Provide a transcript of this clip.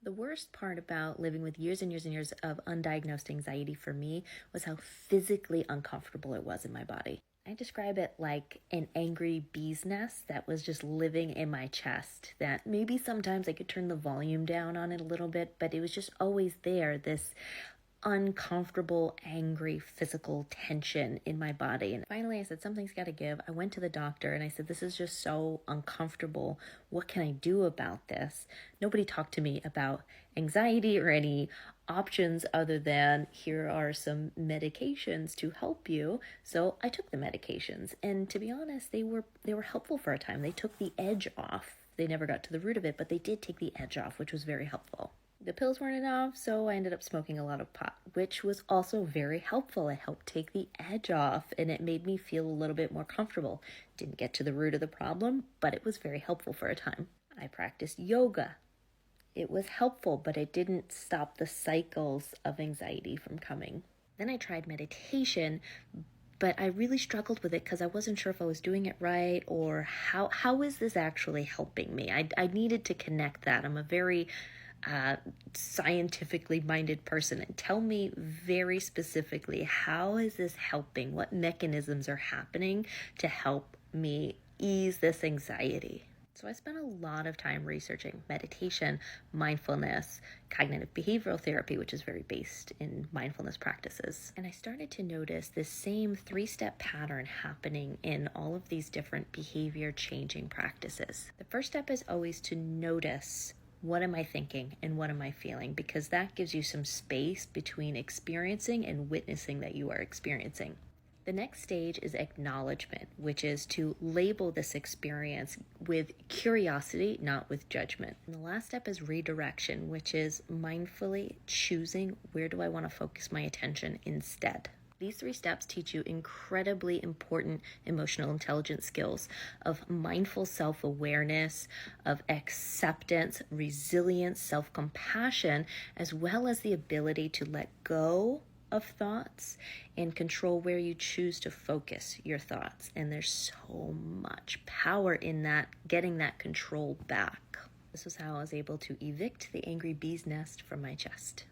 The worst part about living with years and years and years of undiagnosed anxiety for me was how physically uncomfortable it was in my body. I describe it like an angry bee's nest that was just living in my chest, that maybe sometimes I could turn the volume down on it a little bit, but it was just always there, this uncomfortable, angry, physical tension in my body. And finally I said, something's got to give. I went to the doctor and I said, this is just so uncomfortable. What can I do about this? Nobody talked to me about anxiety or any options other than here are some medications to help you. So I took the medications, and to be honest, they were helpful for a time. They took the edge off. They never got to the root of it, but they did take the edge off, which was very helpful. The pills weren't enough, so I ended up smoking a lot of pot, which was also very helpful. It helped take the edge off, and it made me feel a little bit more comfortable. Didn't get to the root of the problem, but it was very helpful for a time. I practiced yoga. It was helpful, but it didn't stop the cycles of anxiety from coming. Then I tried meditation, but I really struggled with it because I wasn't sure if I was doing it right or how is this actually helping me? I needed to connect that. I'm a very scientifically minded person, and tell me very specifically, how is this helping? What mechanisms are happening to help me ease this anxiety? So I spent a lot of time researching meditation, mindfulness, cognitive behavioral therapy, which is very based in mindfulness practices. And I started to notice this same 3-step pattern happening in all of these different behavior changing practices. The first step is always to notice, what am I thinking and what am I feeling? Because that gives you some space between experiencing and witnessing that you are experiencing. The next stage is acknowledgement, which is to label this experience with curiosity, not with judgment. And the last step is redirection, which is mindfully choosing, where do I want to focus my attention instead? These 3 steps teach you incredibly important emotional intelligence skills of mindful self-awareness, of acceptance, resilience, self-compassion, as well as the ability to let go of thoughts and control where you choose to focus your thoughts. And there's so much power in that, getting that control back. This was how I was able to evict the angry bee's nest from my chest.